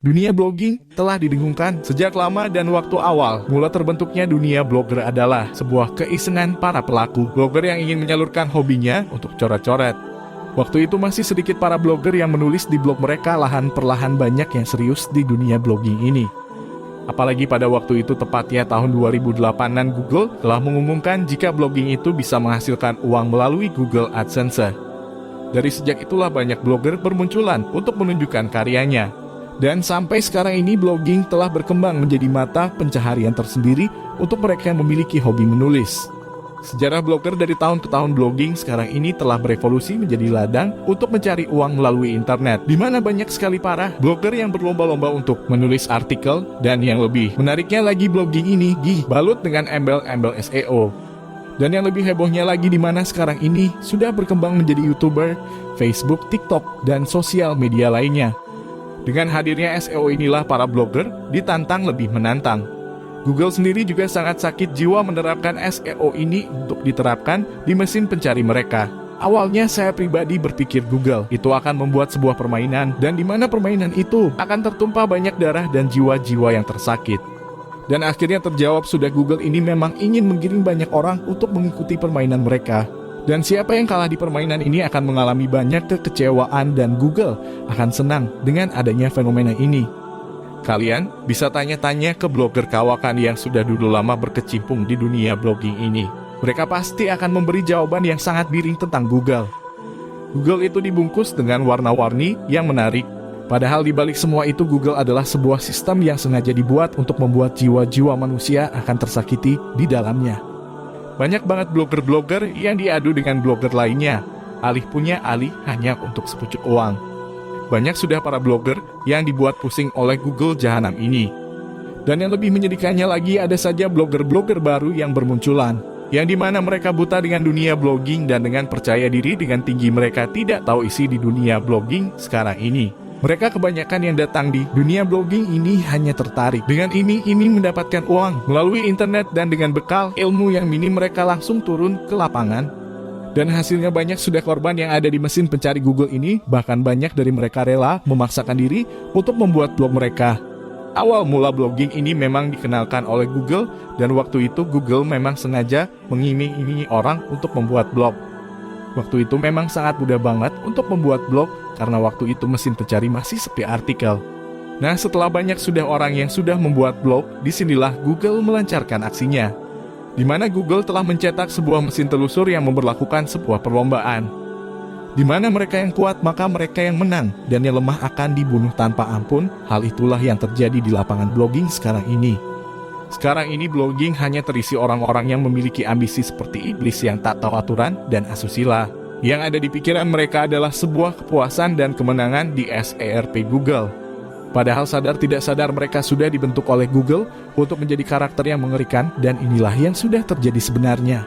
Dunia blogging telah didengungkan sejak lama dan waktu awal. Mula terbentuknya dunia blogger adalah sebuah keisengan para pelaku blogger yang ingin menyalurkan hobinya untuk coret-coret. Waktu itu masih sedikit para blogger yang menulis di blog mereka, perlahan banyak yang serius di dunia blogging ini. Apalagi pada waktu itu tepatnya tahun 2008-an Google telah mengumumkan jika blogging itu bisa menghasilkan uang melalui Google AdSense. Dari sejak itulah banyak blogger bermunculan untuk menunjukkan karyanya. Dan sampai sekarang ini blogging telah berkembang menjadi mata pencaharian tersendiri untuk mereka yang memiliki hobi menulis. Sejarah blogger dari tahun ke tahun blogging sekarang ini telah berevolusi menjadi ladang untuk mencari uang melalui internet, di mana banyak sekali para blogger yang berlomba-lomba untuk menulis artikel, dan yang lebih menariknya lagi blogging ini dibalut dengan embel-embel SEO. Dan yang lebih hebohnya lagi di mana sekarang ini sudah berkembang menjadi YouTuber, Facebook, TikTok, dan sosial media lainnya. Dengan hadirnya SEO inilah para blogger ditantang lebih menantang. Google sendiri juga sangat sakit jiwa menerapkan SEO ini untuk diterapkan di mesin pencari mereka. Awalnya saya pribadi berpikir Google itu akan membuat sebuah permainan, dan di mana permainan itu akan tertumpah banyak darah dan jiwa-jiwa yang tersakit. Dan akhirnya terjawab, sudah Google ini memang ingin menggiring banyak orang untuk mengikuti permainan mereka. Dan siapa yang kalah di permainan ini akan mengalami banyak kekecewaan, dan Google akan senang dengan adanya fenomena ini. Kalian bisa tanya-tanya ke blogger kawakan yang sudah dulu lama berkecimpung di dunia blogging ini. Mereka pasti akan memberi jawaban yang sangat miring tentang Google. Google itu dibungkus dengan warna-warni yang menarik. Padahal di balik semua itu Google adalah sebuah sistem yang sengaja dibuat untuk membuat jiwa-jiwa manusia akan tersakiti di dalamnya. Banyak banget blogger-blogger yang diadu dengan blogger lainnya. Alih punya alih hanya untuk sepucuk uang. Banyak sudah para blogger yang dibuat pusing oleh Google jahanam ini. Dan yang lebih menyedihkannya lagi, ada saja blogger-blogger baru yang bermunculan, yang dimana mereka buta dengan dunia blogging dan dengan percaya diri dengan tinggi mereka tidak tahu isi di dunia blogging sekarang ini. Mereka kebanyakan yang datang di dunia blogging ini hanya tertarik dengan ini mendapatkan uang melalui internet, dan dengan bekal ilmu yang minim mereka langsung turun ke lapangan. Dan hasilnya banyak sudah korban yang ada di mesin pencari Google ini, bahkan banyak dari mereka rela memaksakan diri untuk membuat blog mereka. Awal mula blogging ini memang dikenalkan oleh Google, dan waktu itu Google memang sengaja mengiming-imingi orang untuk membuat blog. Waktu itu memang sangat mudah banget untuk membuat blog, karena waktu itu mesin pencari masih sepi artikel. Nah, setelah banyak sudah orang yang sudah membuat blog, disinilah Google melancarkan aksinya. Di mana Google telah mencetak sebuah mesin telusur yang memberlakukan sebuah perlombaan. Di mana mereka yang kuat maka mereka yang menang, dan yang lemah akan dibunuh tanpa ampun. Hal itulah yang terjadi di lapangan blogging sekarang ini. Sekarang ini blogging hanya terisi orang-orang yang memiliki ambisi seperti iblis yang tak tahu aturan dan asusila. Yang ada di pikiran mereka adalah sebuah kepuasan dan kemenangan di SERP Google. Padahal sadar tidak sadar mereka sudah dibentuk oleh Google untuk menjadi karakter yang mengerikan, dan inilah yang sudah terjadi sebenarnya.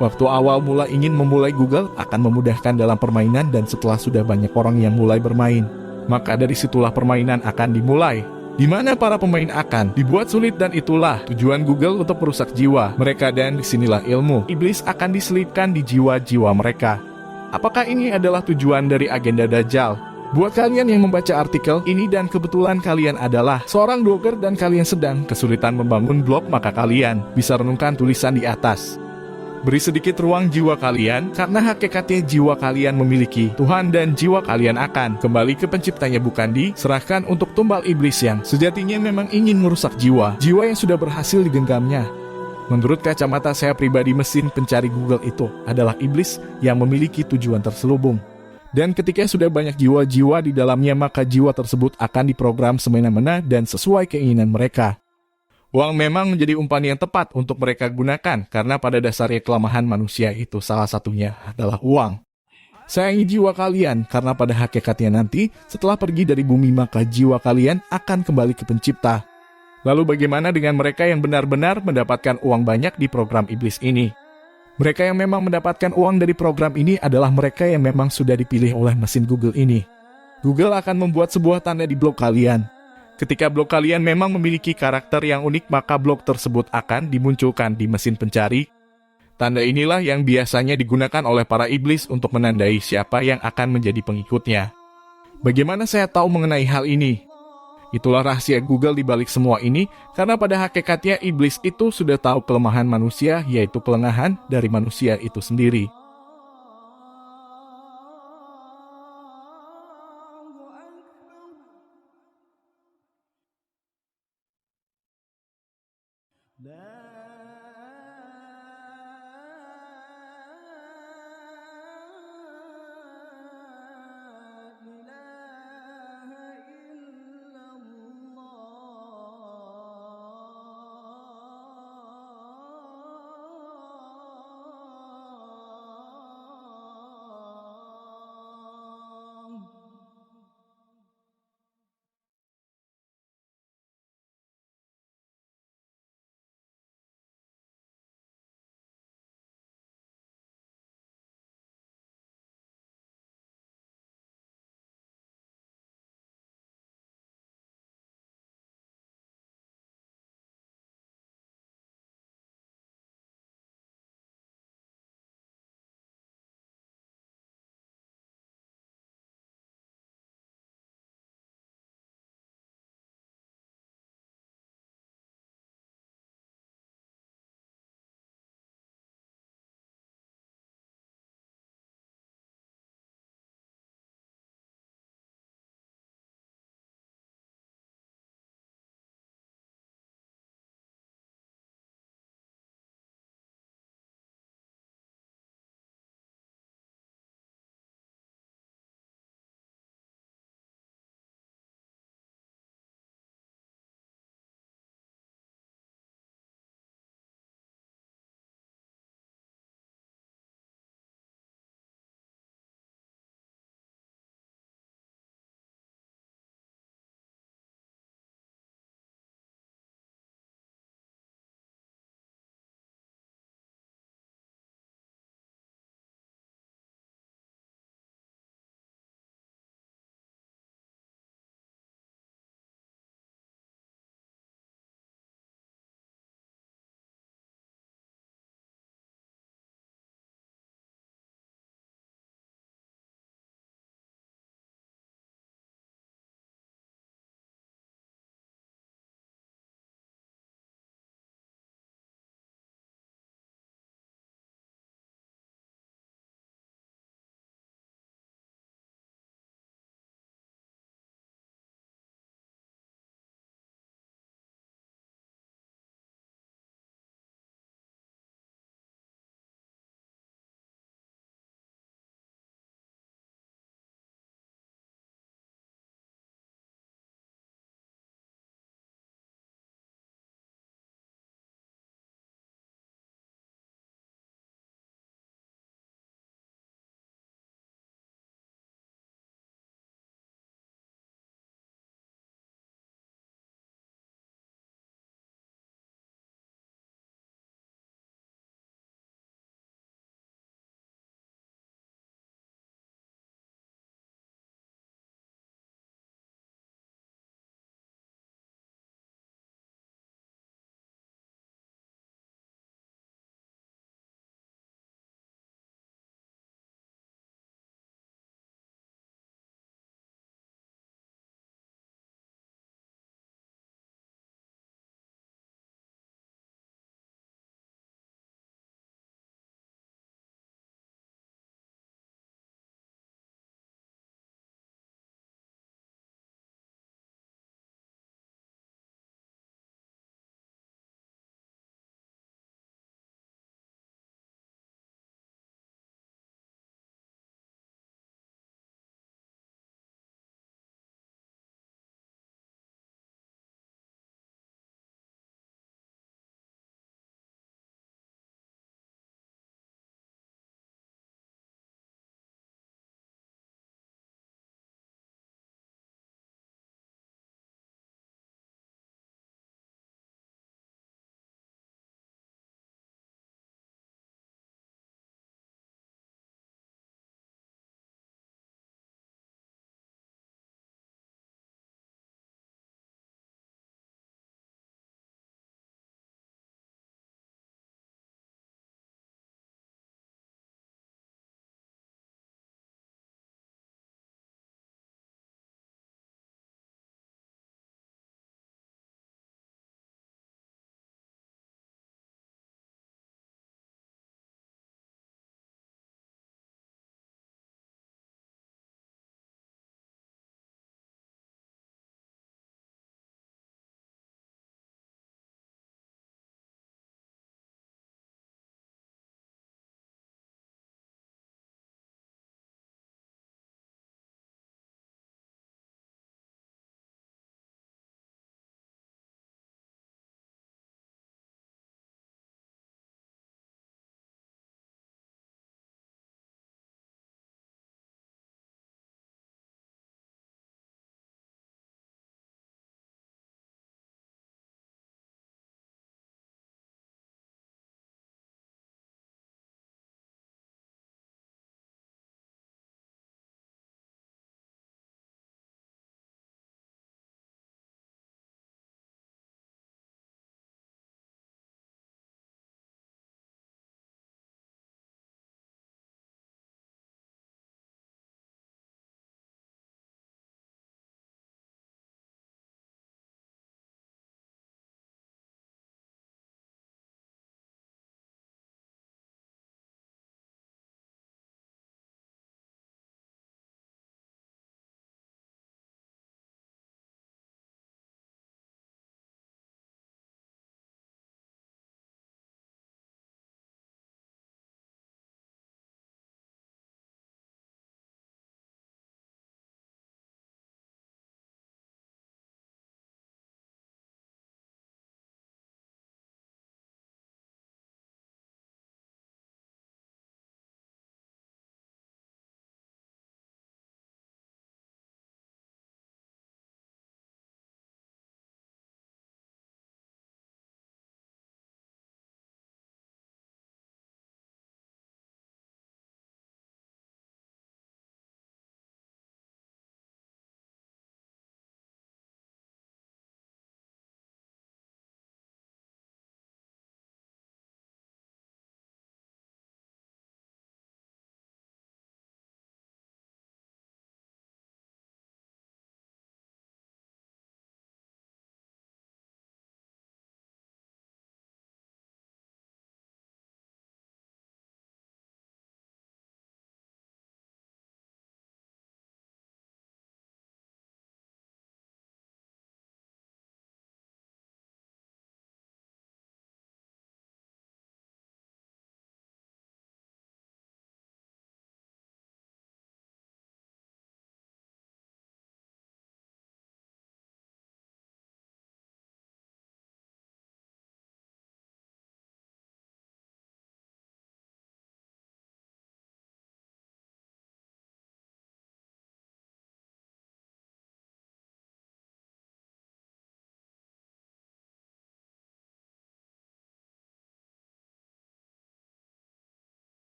Waktu awal mula ingin memulai Google akan memudahkan dalam permainan, dan setelah sudah banyak orang yang mulai bermain, maka dari situlah permainan akan dimulai, di mana para pemain akan dibuat sulit, dan itulah tujuan Google untuk merusak jiwa mereka, dan disinilah ilmu iblis akan diselipkan di jiwa-jiwa mereka. Apakah ini adalah tujuan dari agenda Dajjal? Buat kalian yang membaca artikel ini dan kebetulan kalian adalah seorang blogger dan kalian sedang kesulitan membangun blog, maka kalian bisa renungkan tulisan di atas. Beri sedikit ruang jiwa kalian, karena hakikatnya jiwa kalian memiliki Tuhan, dan jiwa kalian akan kembali ke penciptanya, bukan diserahkan untuk tumbal iblis yang sejatinya memang ingin merusak jiwa yang sudah berhasil digenggamnya. Menurut kacamata saya pribadi, mesin pencari Google itu adalah iblis yang memiliki tujuan terselubung. Dan ketika sudah banyak jiwa-jiwa di dalamnya, maka jiwa tersebut akan diprogram semena-mena dan sesuai keinginan mereka. Uang memang menjadi umpan yang tepat untuk mereka gunakan, karena pada dasarnya kelemahan manusia itu salah satunya adalah uang. Sayangi jiwa kalian, karena pada hakikatnya nanti setelah pergi dari bumi maka jiwa kalian akan kembali ke pencipta. Lalu bagaimana dengan mereka yang benar-benar mendapatkan uang banyak di program iblis ini? Mereka yang memang mendapatkan uang dari program ini adalah mereka yang memang sudah dipilih oleh mesin Google ini. Google akan membuat sebuah tanda di blog kalian. Ketika blog kalian memang memiliki karakter yang unik, maka blog tersebut akan dimunculkan di mesin pencari. Tanda inilah yang biasanya digunakan oleh para iblis untuk menandai siapa yang akan menjadi pengikutnya. Bagaimana saya tahu mengenai hal ini? Itulah rahasia Google di balik semua ini, karena pada hakikatnya iblis itu sudah tahu kelemahan manusia, yaitu kelengahan dari manusia itu sendiri.